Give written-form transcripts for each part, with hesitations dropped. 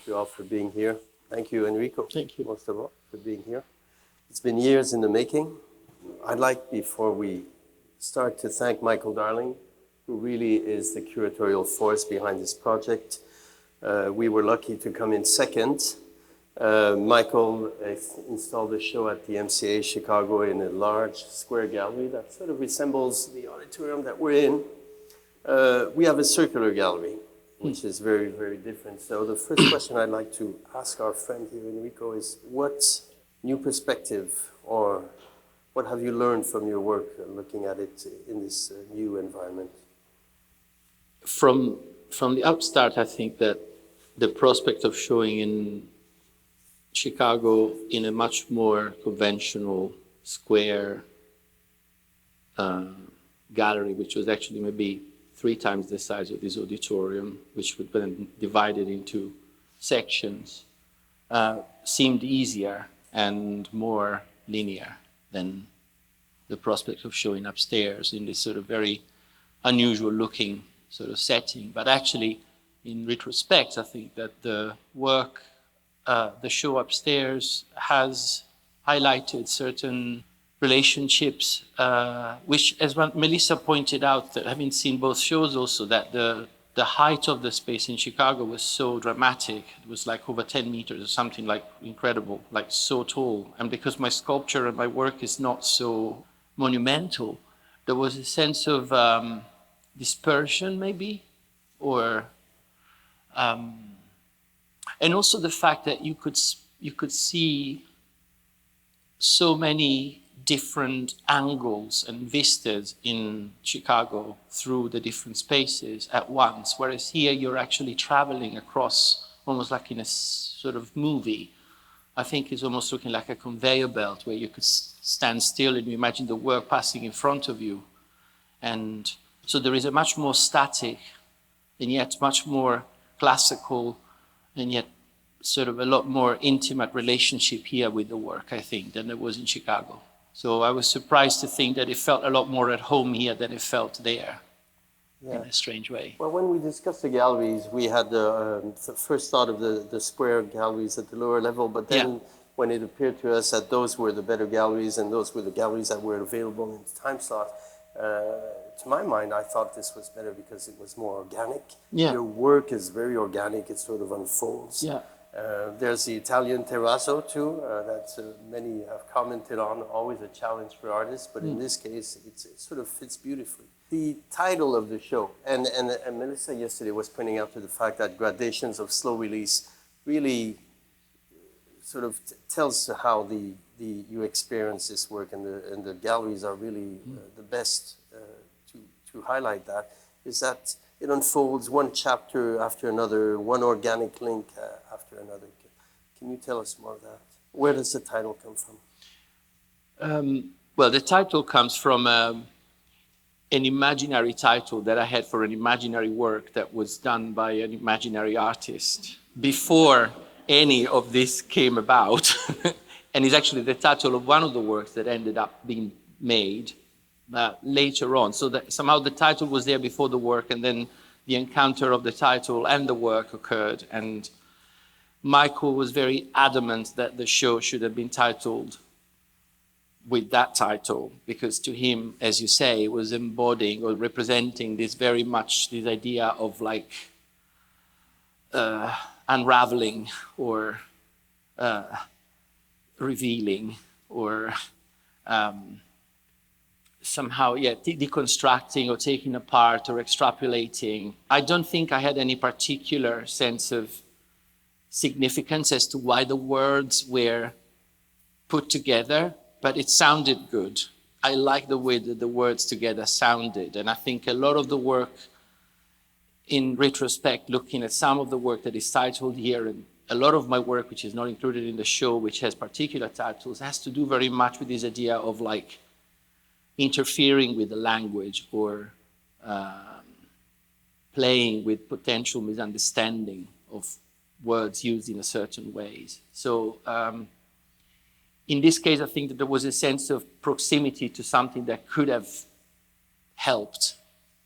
you all for being here. Thank you, Enrico. Thank you. Most of all, for being here. It's been years in the making. I'd like, before we start, to thank Michael Darling, who really is the curatorial force behind this project. We were lucky to come in second. Michael installed a show at the MCA Chicago in a large square gallery that sort of resembles the auditorium that we're in. We have a circular gallery, which is very, very different. So the first question I'd like to ask our friend here, Enrico, is what new perspective or what have you learned from your work looking at it in this new environment? From the outstart, I think that the prospect of showing in Chicago in a much more conventional square gallery, which was actually maybe 3 times the size of this auditorium, which would then divided into sections, seemed easier and more linear than the prospect of showing upstairs in this sort of very unusual looking sort of setting. But actually, in retrospect, I think that the work, the show upstairs has highlighted certain relationships, which, as Melissa pointed out, that having seen both shows also, that the height of the space in Chicago was so dramatic. It was like over 10 meters or something, like incredible, like so tall. And because my sculpture and my work is not so monumental, there was a sense of dispersion maybe, or and also the fact that you could see so many different angles and vistas in Chicago through the different spaces at once, whereas here you're actually traveling across almost like in a sort of movie. I think it's almost looking like a conveyor belt where you could stand still and you imagine the work passing in front of you. And so there is a much more static and yet much more classical and yet sort of a lot more intimate relationship here with the work, I think, than there was in Chicago. So I was surprised to think that it felt a lot more at home here than it felt there, in a strange way. Well, when we discussed the galleries, we had the first thought of the square galleries at the lower level, but then when it appeared to us that those were the better galleries and those were the galleries that were available in the time slot, to my mind, I thought this was better because it was more organic. Yeah. Your work is very organic, it sort of unfolds. Yeah. There's the Italian terrazzo too, that many have commented on, always a challenge for artists, but in this case, it sort of fits beautifully. The title of the show, and Melissa yesterday was pointing out to the fact that Gradations of Slow Release really sort of tells how you experience this work, and the galleries are really the best to highlight that, is that it unfolds one chapter after another, one organic link after another. Can you tell us more of that? Where does the title come from? Well, the title comes from an imaginary title that I had for an imaginary work that was done by an imaginary artist before any of this came about. And it's actually the title of one of the works that ended up being made later on. So that somehow the title was there before the work, and then the encounter of the title and the work occurred. And Michael was very adamant that the show should have been titled with that title, because to him, as you say, it was embodying or representing this very much this idea of like unraveling or revealing or somehow, deconstructing or taking apart or extrapolating. I don't think I had any particular sense of significance as to why the words were put together, but it sounded good. I like the way that the words together sounded, and I think a lot of the work, in retrospect, looking at some of the work that is titled here, and a lot of my work, which is not included in the show, which has particular titles, has to do very much with this idea of like interfering with the language or playing with potential misunderstanding of words used in a certain ways. So in this case, I think that there was a sense of proximity to something that could have helped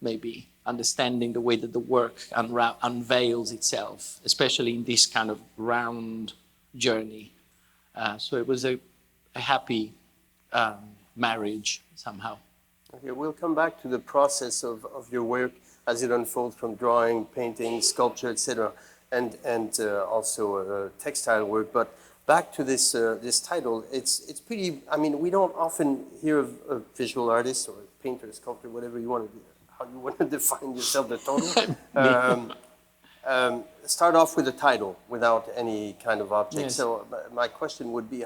maybe understanding the way that the work unveils itself, especially in this kind of round journey. So it was a happy marriage somehow. Okay, we'll come back to the process of your work as it unfolds from drawing, painting, sculpture, etc., and also textile work. But back to this this title, it's pretty. I mean, we don't often hear of a visual artist or a painter, sculptor, whatever you want to do, how you want to define yourself, the total. Start off with a title without any kind of object. Yes. So my question would be,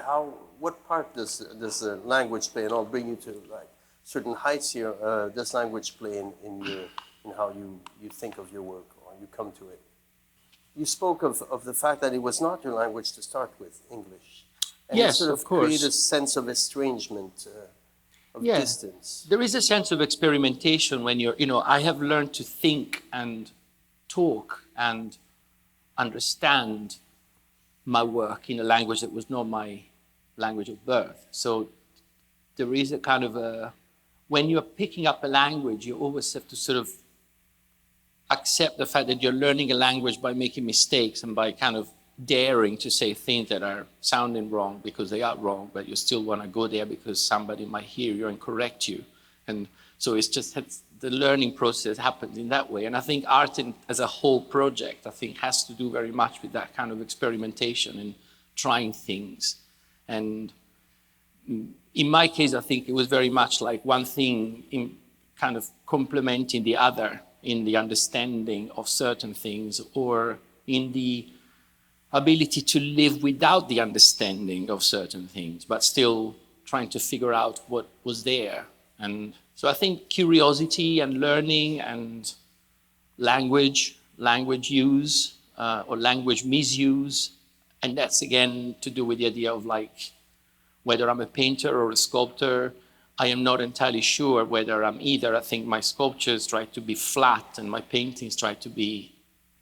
what part does language play? And I'll bring you to like certain heights here. Does language play in how you think of your work or you come to it? You spoke of the fact that it was not your language to start with, English. And Yes, it sort of course. create a sense of estrangement, of Yeah. distance. There is a sense of experimentation when you're, I have learned to think and talk and understand my work in a language that was not my language of birth. So there is a kind of when you're picking up a language, you always have to sort of accept the fact that you're learning a language by making mistakes and by kind of daring to say things that are sounding wrong because they are wrong, but you still want to go there because somebody might hear you and correct you. And so it's just the learning process happens in that way. And I think art as a whole project, I think, has to do very much with that kind of experimentation and trying things. And in my case, I think it was very much like one thing in kind of complementing the other in the understanding of certain things or in the ability to live without the understanding of certain things, but still trying to figure out what was there. And so I think curiosity and learning and language use or language misuse, and that's again to do with the idea of like whether I'm a painter or a sculptor. I am not entirely sure whether I'm either. I think my sculptures try to be flat and my paintings try to be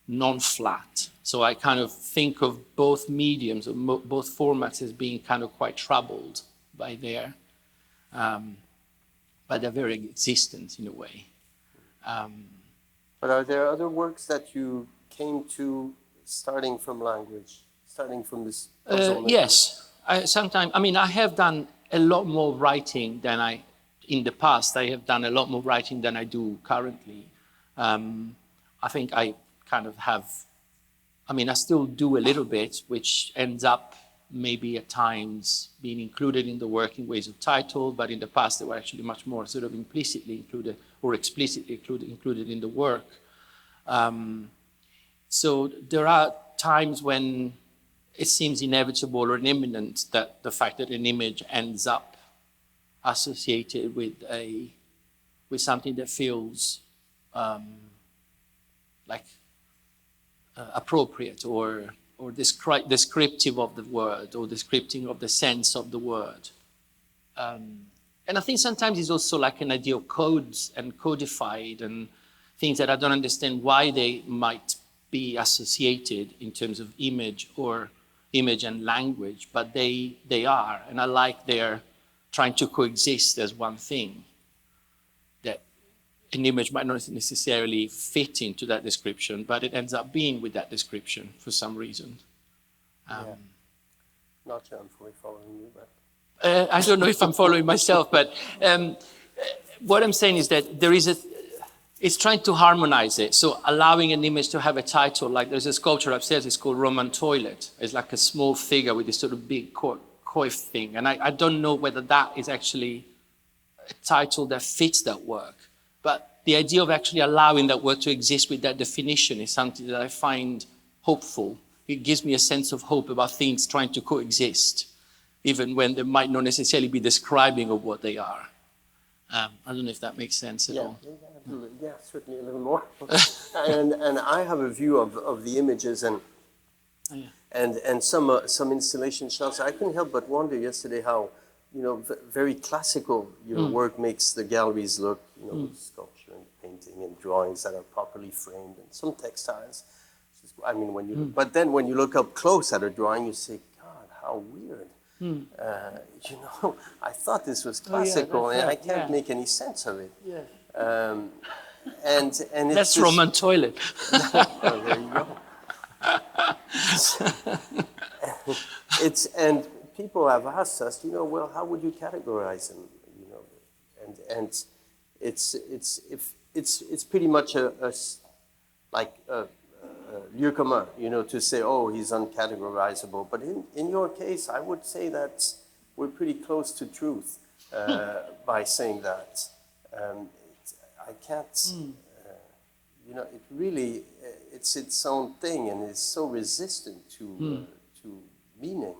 non-flat. So I kind of think of both mediums, or both formats as being kind of quite troubled by their very existence in a way. But are there other works that you came to starting from language, starting from this puzzle? Yes, I have done a lot more writing than in the past. I have done a lot more writing than I do currently. I think I kind of have, I still do a little bit, which ends up maybe at times being included in the work in ways of title, but in the past they were actually much more sort of implicitly included or explicitly included in the work. So there are times when it seems inevitable or imminent that the fact that an image ends up associated with something that feels like appropriate or descriptive of the word or descriptive of the sense of the word. And I think sometimes it's also like an idea of codes and codified and things that I don't understand why they might be associated in terms of image and language, but they are. And I like they're trying to coexist as one thing. That an image might not necessarily fit into that description, but it ends up being with that description for some reason. Not sure I'm fully following you, but... I don't know if I'm following myself, but what I'm saying is that it's trying to harmonize it. So allowing an image to have a title, like there's a sculpture upstairs, it's called Roman Toilet. It's like a small figure with this sort of big coif thing. And I don't know whether that is actually a title that fits that work. But the idea of actually allowing that work to exist with that definition is something that I find hopeful. It gives me a sense of hope about things trying to coexist, even when they might not necessarily be describing of what they are. I don't know if that makes sense at all. Yeah, certainly a little more. and I have a view of the images and some installation shots. I couldn't help but wonder yesterday how, very classical work makes the galleries look, sculpture and painting and drawings that are properly framed and some textiles. But then when you look up close at a drawing, you say, God, how weird. I thought this was classical and I can't make any sense of it. and it's That's just, Roman toilet. oh, there you go. And people have asked us, well, how would you categorize them? And it's pretty much like a lieu commun, to say, oh, he's uncategorizable. But in your case, I would say that we're pretty close to truth by saying that. I can't, it really, it's its own thing, and it's so resistant to meaning.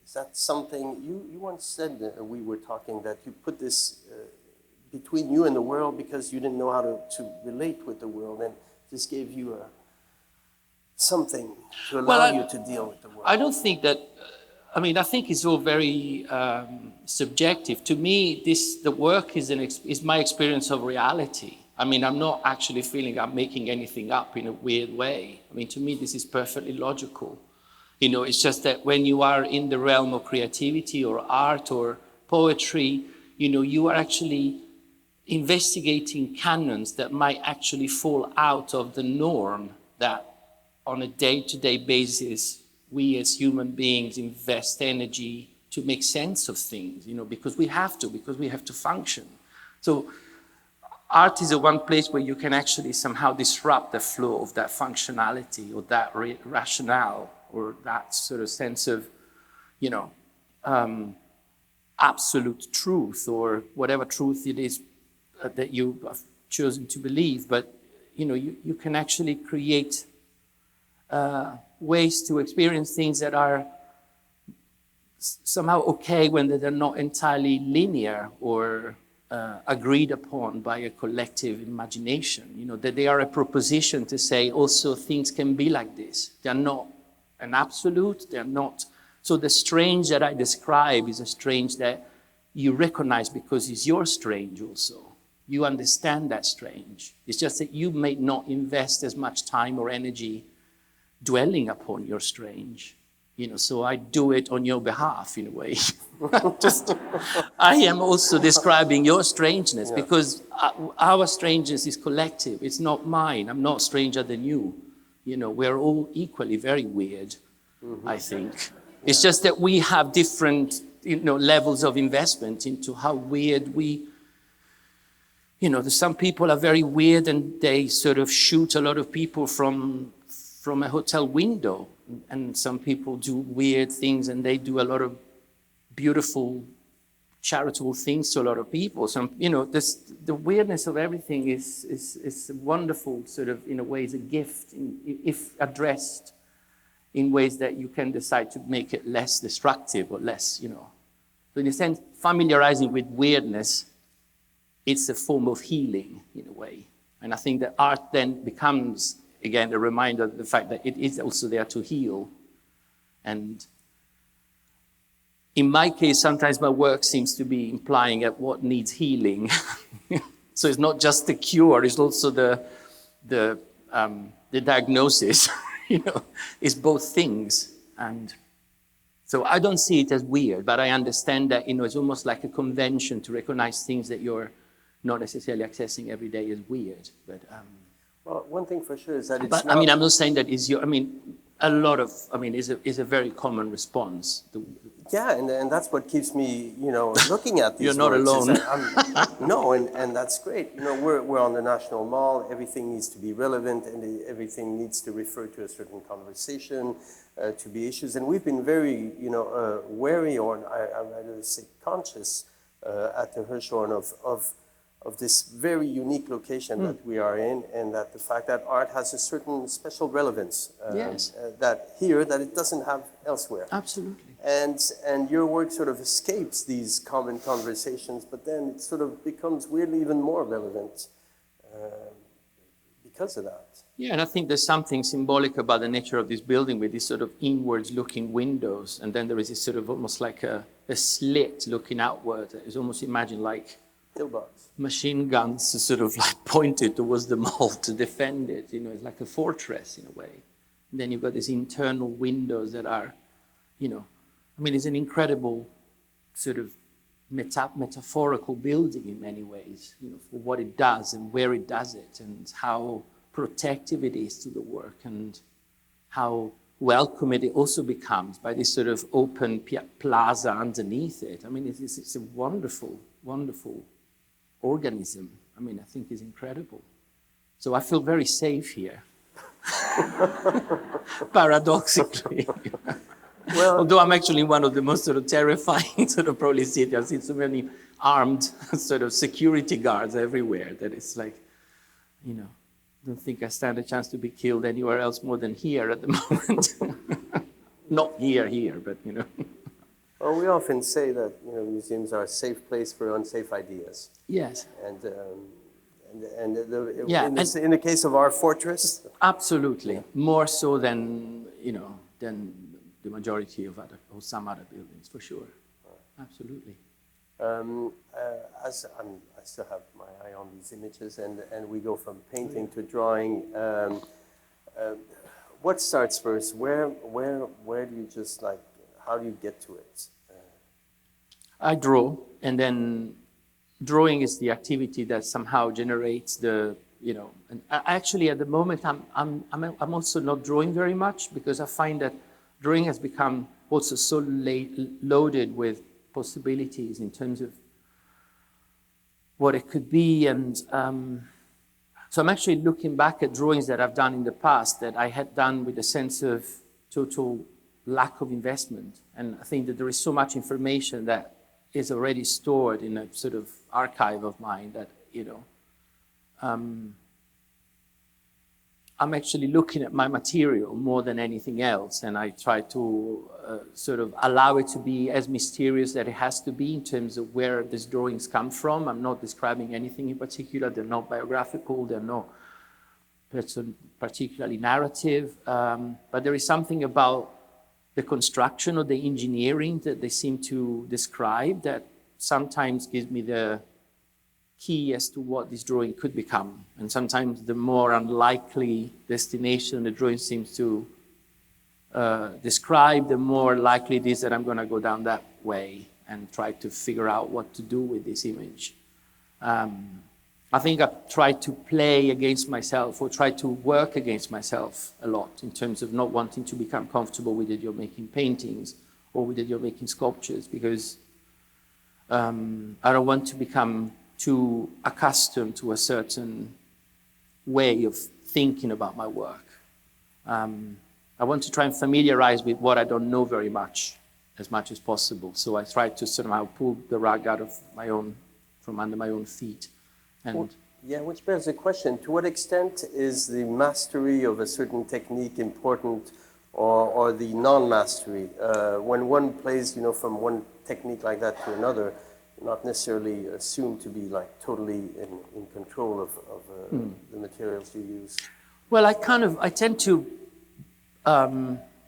Is that something, you once said, we were talking, that you put this between you and the world because you didn't know how to relate with the world, and this gave you something to allow you to deal with the world. I don't think that, I think it's all very subjective. To me, the work is my experience of reality. I'm not actually feeling I'm making anything up in a weird way. To me, this is perfectly logical. It's just that when you are in the realm of creativity or art or poetry, you are actually investigating canons that might actually fall out of the norm that on a day-to-day basis, we as human beings invest energy to make sense of things, because we have to function. So art is the one place where you can actually somehow disrupt the flow of that functionality or that rationale or that sort of sense of, absolute truth or whatever truth it is that you have chosen to believe. But, you can actually create ways to experience things that are somehow okay when they're not entirely linear or agreed upon by a collective imagination. That they are a proposition to say also things can be like this. They're not an absolute, they're not. So the strange that I describe is a strange that you recognize because it's your strange also. You understand that strange. It's just that you may not invest as much time or energy dwelling upon your strange. So I do it on your behalf in a way. I am also describing your strangeness because our strangeness is collective. It's not mine. I'm not stranger than you. We're all equally very weird, I think. It's just that we have different, levels of investment into how weird we, some people are very weird and they sort of shoot a lot of people from a hotel window. And some people do weird things and they do a lot of beautiful charitable things to a lot of people. The weirdness of everything is wonderful, sort of, in a way, is a gift if addressed in ways that you can decide to make it less destructive or less, So in a sense, familiarizing with weirdness, it's a form of healing in a way. And I think that art then becomes, again, a reminder of the fact that it is also there to heal. And in my case, sometimes my work seems to be implying at what needs healing. So it's not just the cure; it's also the diagnosis. It's both things. And so I don't see it as weird, but I understand that it's almost like a convention to recognize things that you're not necessarily accessing every day as weird. But well, one thing for sure is that it's but not... I'm not saying that is a very common response. Yeah, and that's what keeps me, looking at these You're not works, alone. No, and that's great. We're on the National Mall. Everything needs to be relevant, and everything needs to refer to a certain conversation, to be issues. And we've been very, wary, or I rather say conscious, at the Hirshhorn of this very unique location that we are in, and that the fact that art has a certain special relevance that it doesn't have elsewhere. Absolutely. And your work sort of escapes these common conversations, but then it sort of becomes weirdly even more relevant because of that. Yeah, and I think there's something symbolic about the nature of this building with these sort of inwards-looking windows, and then there is this sort of almost like a slit looking outward. It's almost imagined like machine guns sort of like pointed towards the mall to defend it. It's like a fortress in a way. And then you've got these internal windows that are, it's an incredible sort of metaphorical building in many ways, for what it does and where it does it, and how protective it is to the work, and how welcome it also becomes by this sort of open plaza underneath it. I mean, it's a wonderful, wonderful organism. I mean, I think it's incredible. So I feel very safe here, paradoxically. Well, although I'm actually one of the most sort of terrifying sort of probably cities. I've seen so many armed sort of security guards everywhere that it's like, don't think I stand a chance to be killed anywhere else more than here at the moment. Not here, but Well, we often say that museums are a safe place for unsafe ideas. Yes. In the case of our fortress, absolutely, more so than than the majority of some other buildings, for sure. Absolutely. As I still have my eye on these images, and we go from painting to drawing. What starts first? Where do you just how do you get to it? I draw, and then drawing is the activity that somehow generates the And actually, at the moment, I'm also not drawing very much, because I find that drawing has become also so loaded with possibilities in terms of what it could be. And so I'm actually looking back at drawings that I've done in the past that I had done with a sense of total lack of investment. And I think that there is so much information that is already stored in a sort of archive of mine that, I'm actually looking at my material more than anything else, and I try to sort of allow it to be as mysterious as it has to be in terms of where these drawings come from. I'm not describing anything in particular. They're not biographical. They're not particularly narrative. But there is something about the construction or the engineering that they seem to describe that sometimes gives me the key as to what this drawing could become. And sometimes the more unlikely destination the drawing seems to describe, the more likely it is that I'm going to go down that way and try to figure out what to do with this image. I think I've tried to play against myself, or try to work against myself a lot in terms of not wanting to become comfortable with it. You're making paintings, or with it you're making sculptures, because I don't want to become too accustomed to a certain way of thinking about my work. I want to try and familiarize with what I don't know very much as possible. So I try to somehow pull the rug out of from under my own feet. And which begs the question, to what extent is the mastery of a certain technique important, or the non-mastery? When one plays, from one technique like that to another, not necessarily assumed to be totally in control of the materials you use. Well, I tend to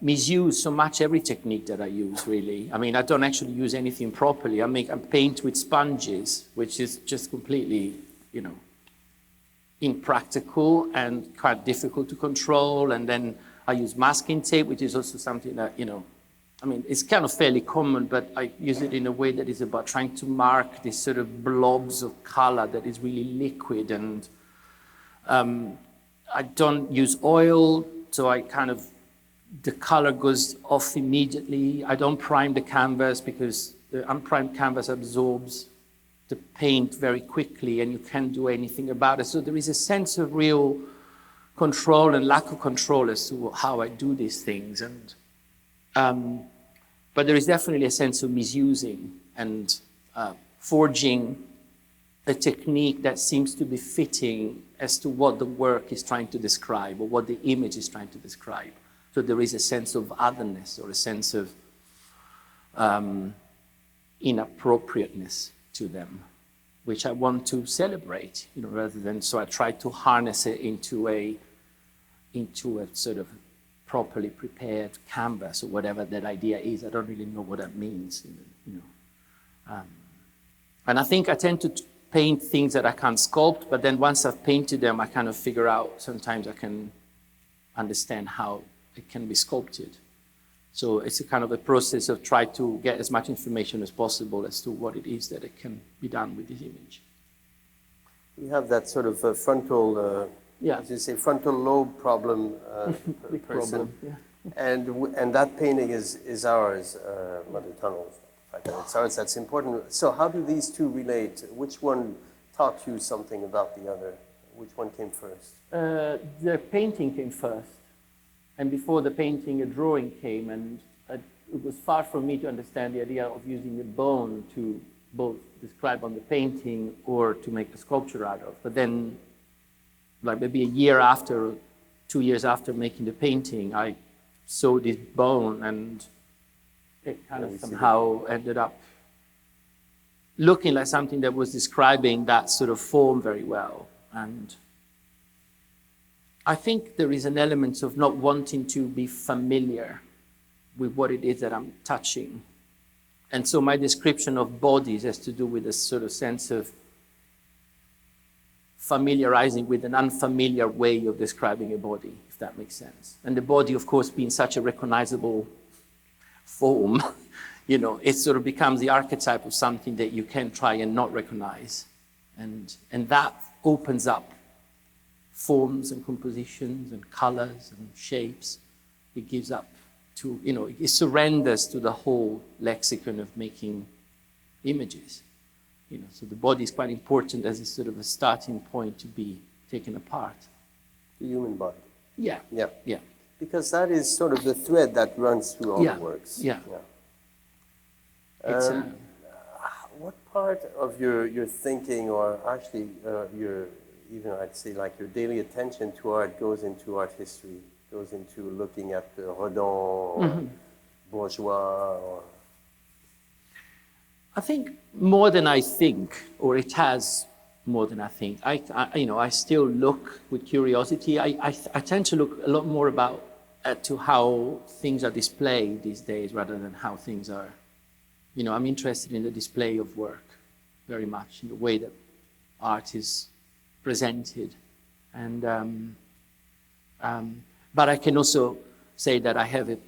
misuse so much every technique that I use, really. I mean, I don't actually use anything properly. I paint with sponges, which is just completely, impractical and quite difficult to control. And then I use masking tape, which is also something that, it's kind of fairly common, but I use it in a way that is about trying to mark these sort of blobs of color that is really liquid. And I don't use oil, so the color goes off immediately. I don't prime the canvas, because the unprimed canvas absorbs the paint very quickly and you can't do anything about it. So there is a sense of real control and lack of control as to how I do these things. But there is definitely a sense of misusing and forging a technique that seems to be fitting as to what the work is trying to describe, or what the image is trying to describe. So there is a sense of otherness, or a sense of inappropriateness to them, which I want to celebrate, rather than, so I try to harness it into a sort of properly prepared canvas, or whatever that idea is. I don't really know what that means, and I think I tend to paint things that I can't sculpt, but then once I've painted them, I kind of figure out, sometimes I can understand how it can be sculpted. So it's a kind of a process of try to get as much information as possible as to what it is that it can be done with this image. You have that sort of frontal, as you say, frontal lobe problem Big person. problem, yeah. And that painting is ours, Mother Tunnel. The fact that it's ours, that's important. So how do these two relate? Which one taught you something about the other? Which one came first? The painting came first. And before the painting, a drawing came, and it was far from me to understand the idea of using a bone to both describe on the painting or to make a sculpture out of. But then, like maybe a year after, or 2 years after making the painting, I saw this bone, and it kind of somehow ended up looking like something that was describing that sort of form very well. And I think there is an element of not wanting to be familiar with what it is that I'm touching. And so my description of bodies has to do with a sort of sense of familiarizing with an unfamiliar way of describing a body, if that makes sense. And the body, of course, being such a recognizable form, you know, it sort of becomes the archetype of something that you can try and not recognize. And that opens up forms and compositions and colors and shapes. It gives up to, you know, it surrenders to the whole lexicon of making images. You know, so the body is quite important as a sort of a starting point to be taken apart. The human body. Yeah. Yeah. Yeah. Because that is sort of the thread that runs through all the works. Yeah. What part of your thinking, or actually your, even I'd say like your daily attention to art, goes into art history, goes into looking at Rodin or Bourgeois? Or... I think more than I think, or it has more than I think. I still look with curiosity. I tend to look a lot more to how things are displayed these days rather than how things are. You know, I'm interested in the display of work very much, in the way that art is presented. And but I can also say that I have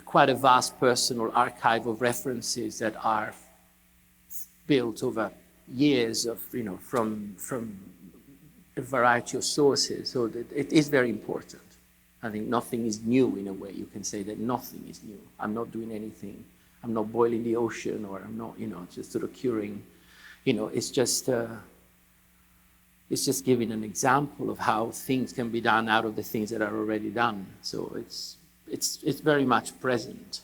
quite a vast personal archive of references that are built over years of, you know, from a variety of sources. So that it is very important. I think nothing is new in a way. You can say that nothing is new. I'm not doing anything. I'm not boiling the ocean, or I'm not, you know, just sort of curing. You know, it's just giving an example of how things can be done out of the things that are already done. So it's very much present.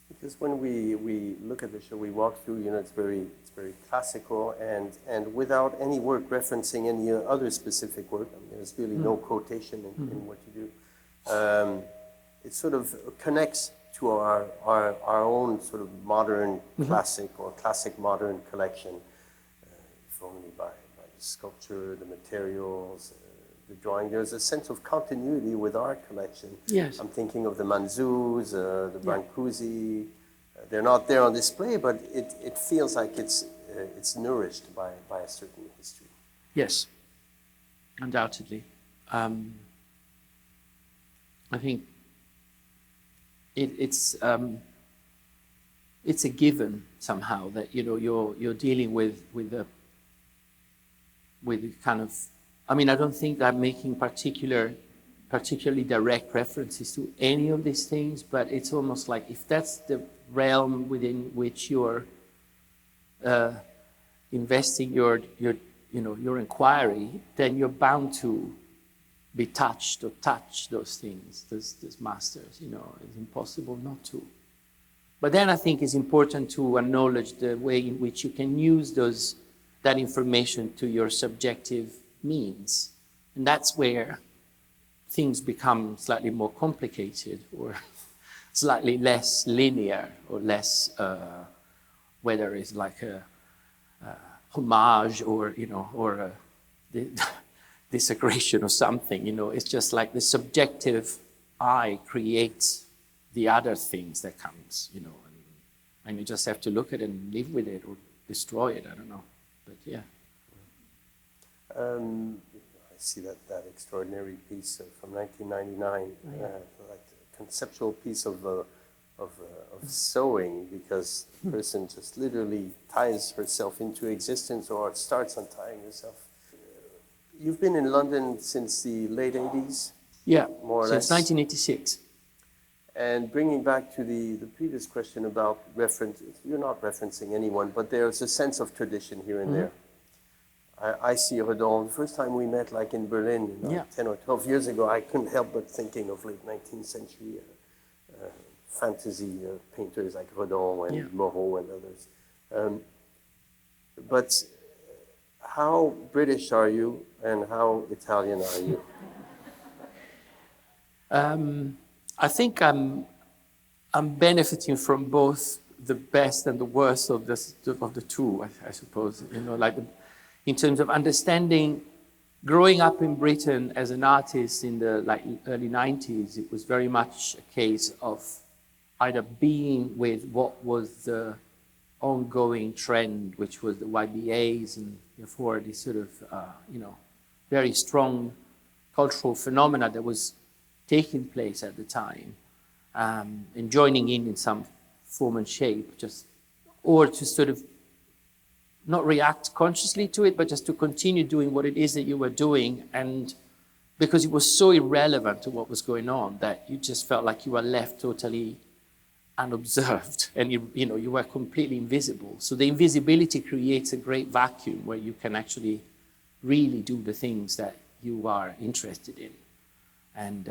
Because when we look at the show, we walk through, you know, it's very classical, and without any work referencing any other specific work. I mean, there's really no quotation in what you do. It sort of connects to our own sort of modern classic or classic modern collection, if only by the sculpture, the materials, the drawing. There's a sense of continuity with our collection. Yes. I'm thinking of the Manzus, the Brancusi. They're not there on display, but it feels like it's nourished by a certain history. Yes, undoubtedly. I think it's a given somehow that, you know, you're dealing with kind of. I mean, I don't think I'm making particularly direct references to any of these things, but it's almost like if that's the realm within which you're investing your inquiry, then you're bound to be touched or touch those things, those masters. You know, it's impossible not to. But then I think it's important to acknowledge the way in which you can use that information to your subjective means. And that's where things become slightly more complicated or slightly less linear, or less, whether it's like a homage or, you know, or a desecration or something. You know, it's just like the subjective eye creates the other things that comes, you know, and you just have to look at it and live with it or destroy it. I don't know, but yeah. I see that extraordinary piece from 1999, like conceptual piece of sewing, because the person just literally ties herself into existence or starts untying herself. You've been in London since the late 80s? Yeah, more or since less. 1986. And bringing back to the previous question about reference, you're not referencing anyone, but there's a sense of tradition here and there. I see Redon. The first time we met, like in Berlin, 10 or 12 years ago, I couldn't help but thinking of late 19th century fantasy painters like Redon and Moreau and others. But how British are you and how Italian are you? I think I'm benefiting from both the best and the worst of the two, I suppose. You know, like in terms of understanding, growing up in Britain as an artist in the early 90s, it was very much a case of either being with what was the ongoing trend, which was the YBAs, and therefore this sort of very strong cultural phenomena that was taking place at the time, and joining in some form and shape, or to sort of not react consciously to it, but just to continue doing what it is that you were doing, and because it was so irrelevant to what was going on that you just felt like you were left totally unobserved, and you were completely invisible. So the invisibility creates a great vacuum where you can actually really do the things that you are interested in. And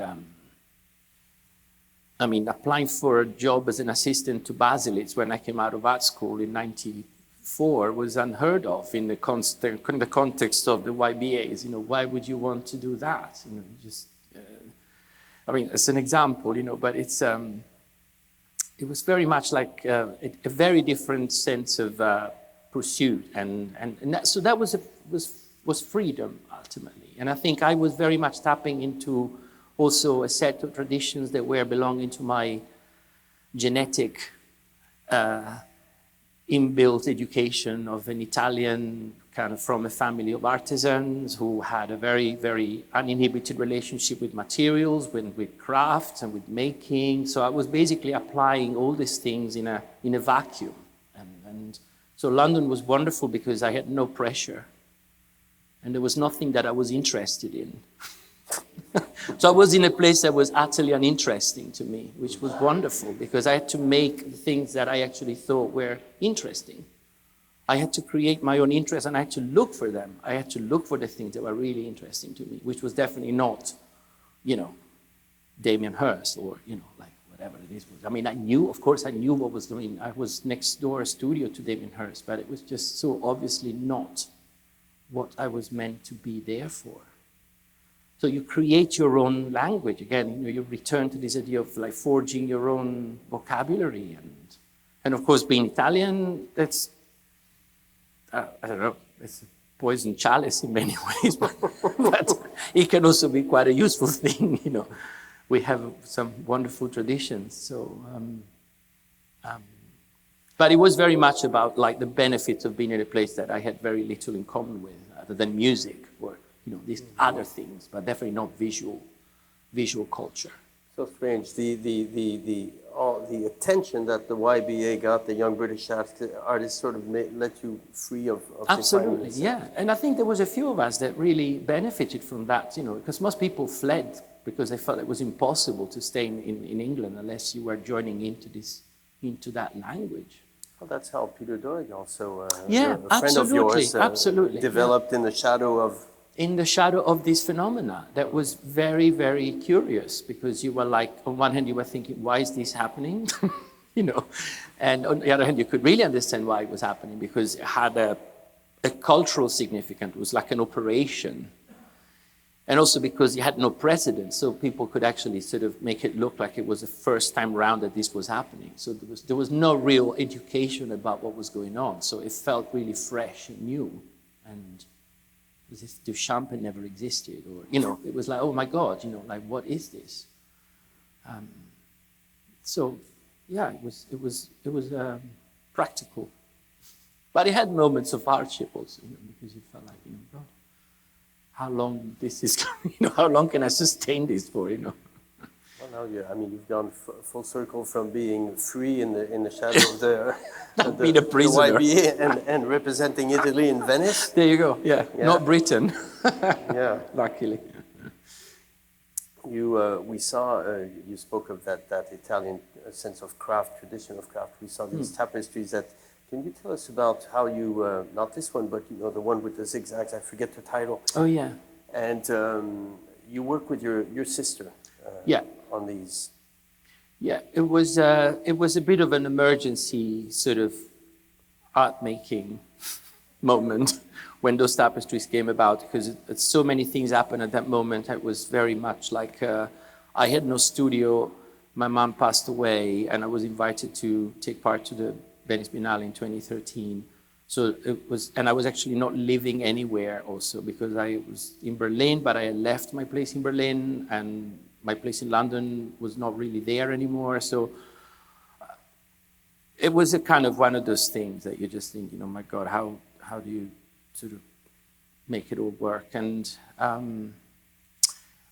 applying for a job as an assistant to Baselitz when I came out of art school in '94 was unheard of in the context of the YBAs. Why would you want to do that? As an example, but it's it was very much like a very different sense of pursuit, so that was freedom ultimately. And I think I was very much tapping into also a set of traditions that were belonging to my genetic inbuilt education of an Italian, kind of from a family of artisans who had a very, very uninhibited relationship with materials, with crafts and with making. So I was basically applying all these things in a vacuum. And so London was wonderful because I had no pressure. And there was nothing that I was interested in. So I was in a place that was utterly uninteresting to me, which was wonderful because I had to make the things that I actually thought were interesting. I had to create my own interests and I had to look for them. I had to look for the things that were really interesting to me, which was definitely not, Damien Hirst or, whatever it is. I knew what was doing. I was next door studio to Damien Hirst, but it was just so obviously not what I was meant to be there for. So you create your own language. Again, you return to this idea of forging your own vocabulary. And of course, being Italian, that's, I don't know, it's a poison chalice in many ways, but it can also be quite a useful thing, We have some wonderful traditions. So, but it was very much about the benefits of being in a place that I had very little in common with, other than music or these other things, but definitely not visual culture. So strange. The attention that the YBA got, the Young British Artists, sort of let you free of Absolutely, yeah. And I think there was a few of us that really benefited from that, because most people fled because they felt it was impossible to stay in England unless you were joining into that language. Well, that's how Peter Doig also, a absolutely, friend of yours, absolutely, developed in the shadow of... In the shadow of this phenomena that was very, very curious because you were on one hand you were thinking, why is this happening? And on the other hand you could really understand why it was happening because it had a cultural significance. It was like an operation. And also because you had no precedent, so people could actually sort of make it look like it was the first time round that this was happening. So there was no real education about what was going on. So it felt really fresh and new. And Duchamp had never existed, or it was like, oh my God, what is this? So, yeah, it was practical, but it had moments of hardship also, because you felt like, God, how long this is, how long can I sustain this for, Well, Well, yeah, I mean, you've gone full circle from being free in the shadow of Being a prisoner. the YBA and representing Italy in Venice. There you go. Yeah, Yeah. not Britain. Yeah. Luckily. We saw, you spoke of that Italian sense of craft, tradition of craft. We saw these tapestries can you tell us about how you, not this one, but you know, the one with the zigzags, I forget the title. Oh, yeah. And you work with your sister Yeah. on these. Yeah, it was a bit of an emergency sort of art making moment when those tapestries came about, because so many things happened at that moment. It was very much like I had no studio. My mom passed away, and I was invited to take part to the Venice Biennale in 2013. So it was, and I was actually not living anywhere also, because I was in Berlin, but I had left my place in Berlin, and my place in London was not really there anymore. So it was a kind of one of those things that you just think, you know, my God, how do you sort of make it all work? And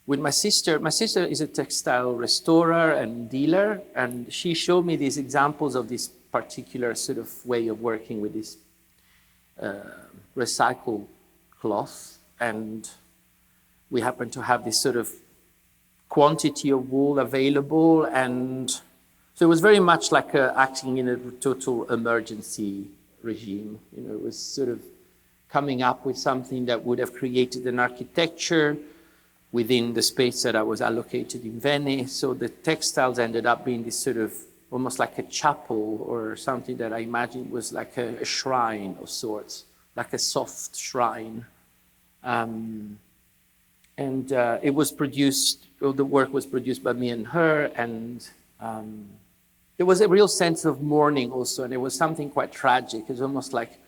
with my sister is a textile restorer and dealer, and she showed me these examples of this particular sort of way of working with this recycled cloth, and we happened to have this sort of quantity of wool available, and so it was very much like acting in a total emergency regime. You know, it was sort of coming up with something that would have created an architecture within the space that I was allocated in Venice. So the textiles ended up being this sort of almost like a chapel or something that I imagined was like a shrine of sorts, like a soft shrine. And it was produced, or the work was produced by me and her, and there was a real sense of mourning also, and it was something quite tragic. It's almost like,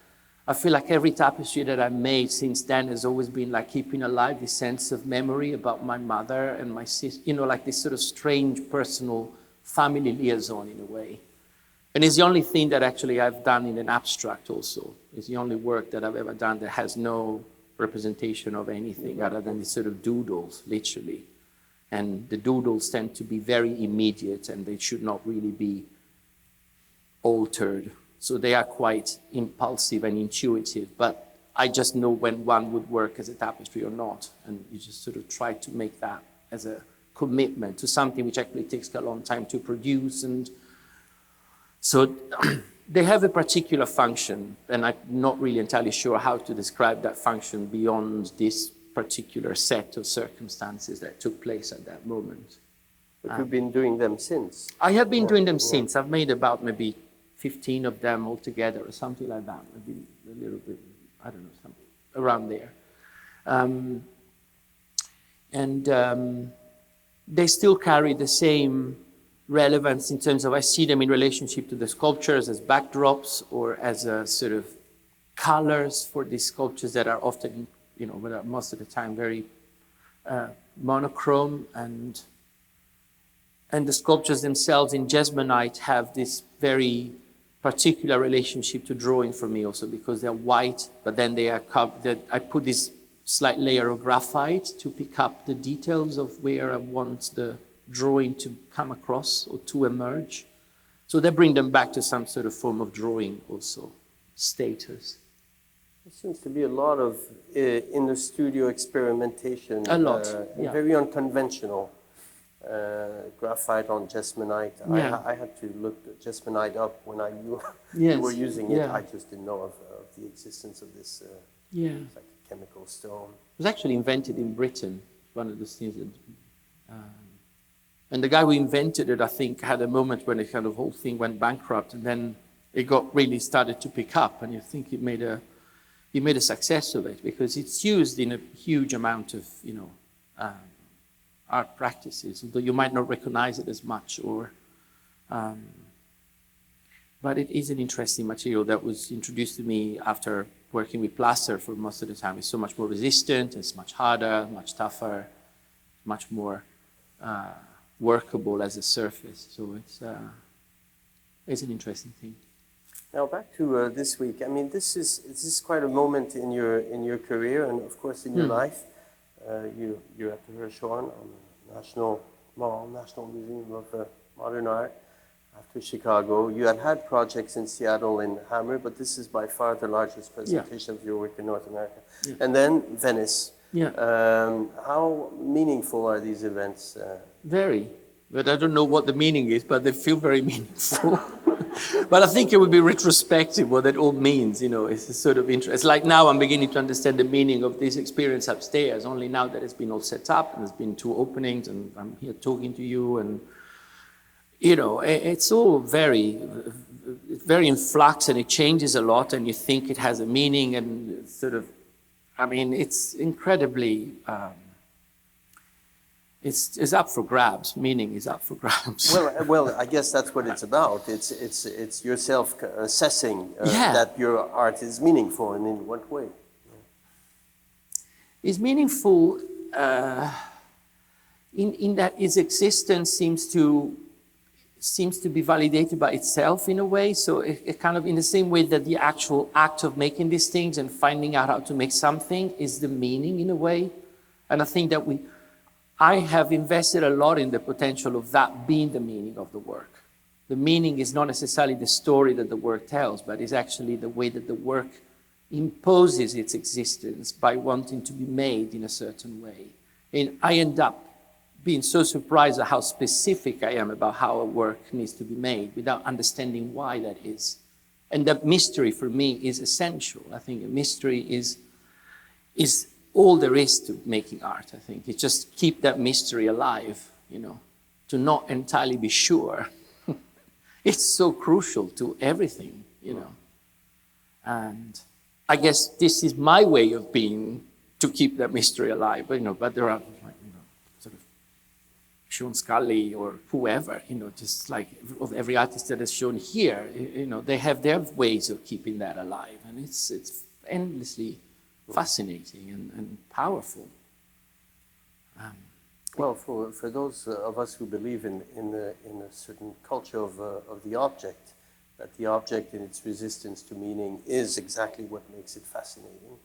I feel like every tapestry that I made since then has always been like keeping alive this sense of memory about my mother and my sister, you know, like this sort of strange personal family liaison in a way. And it's the only thing that actually I've done in an abstract also. It's the only work that I've ever done that has no representation of anything other than these sort of doodles, literally. And the doodles tend to be very immediate, and they should not really be altered. So they are quite impulsive and intuitive, but I just know when one would work as a tapestry or not. And you just sort of try to make that as a commitment to something which actually takes a long time to produce. And so they have a particular function, and I'm not really entirely sure how to describe that function beyond this particular set of circumstances that took place at that moment. But you've been doing them since. I have been doing them since. I've made about maybe 15 of them altogether, or something like that. Maybe a little bit, I don't know, something around there. They still carry the same relevance in terms of, I see them in relationship to the sculptures as backdrops or as a sort of colors for these sculptures that are often, you know, but are most of the time very monochrome, and the sculptures themselves in jasminite have this very particular relationship to drawing for me also, because they're white, but then they are covered. I put this slight layer of graphite to pick up the details of where I want the drawing to come across or to emerge. So they bring them back to some sort of form of drawing also, status. There seems to be a lot of in the studio experimentation. A lot, yeah. Very unconventional. Graphite on jasminite. Yeah. I had to look jasminite up when I knew Yes, you were using it. yeah. I just didn't know of the existence of this Yeah. like a chemical stone. It was actually invented in Britain, one of those things that, and the guy who invented it, I think, had a moment when the kind of whole thing went bankrupt, and then it got really started to pick up, and you think he made a success of it, because it's used in a huge amount of, you know, art practices, although you might not recognize it as much, or, but it is an interesting material that was introduced to me after working with plaster for most of the time. It's so much more resistant, it's much harder, much tougher, much more workable as a surface. So it's an interesting thing. Now back to this week. I mean, this is quite a moment in your career, and of course in your life. You're at the Hirshhorn on the National National Museum of Modern Art after Chicago. You had projects in Seattle and Hammer, but this is by far the largest presentation of your work in North America. Yeah. And then Venice. Yeah. How meaningful are these events? Very. But I don't know what the meaning is, but they feel very meaningful. But I think it would be retrospective what that all means, you know, it's a sort of interest. It's like now I'm beginning to understand the meaning of this experience upstairs, only now that it's been all set up and there's been 2 openings and I'm here talking to you and, you know, it's all very in flux and it changes a lot and you think it has a meaning and sort of, I mean, it's incredibly, it's up for grabs. Meaning is up for grabs. Well, I guess that's what it's about. It's yourself assessing that your art is meaningful, and in what way? It's meaningful in that its existence seems to be validated by itself in a way. So it kind of in the same way that the actual act of making these things and finding out how to make something is the meaning in a way. And I think that I have invested a lot in the potential of that being the meaning of the work. The meaning is not necessarily the story that the work tells, but is actually the way that the work imposes its existence by wanting to be made in a certain way. And I end up being so surprised at how specific I am about how a work needs to be made without understanding why that is. And that mystery for me is essential. I think a mystery is all there is to making art, I think. It's just keep that mystery alive, you know, to not entirely be sure. It's so crucial to everything, you know. And I guess this is my way of being, to keep that mystery alive, but, you know, but there are, like, you know, sort of Sean Scully or whoever, you know, just like of every artist that is shown here, you know, they have their ways of keeping that alive. And it's endlessly fascinating and powerful. Well, for those of us who believe in a certain culture of the object, that the object in its resistance to meaning is exactly what makes it fascinating.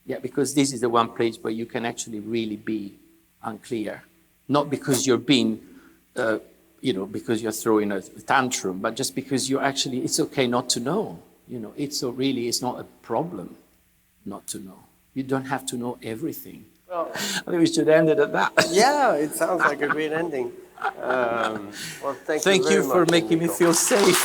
Yeah, because this is the one place where you can actually really be unclear. Not because you're being, you know, because you're throwing a tantrum, but just because you're actually, it's okay not to know. You know, it's not a problem not to know. You don't have to know everything. Well, I think we should end it at that. Yeah, it sounds like a great ending. Well, thank you very much, for making me feel safe.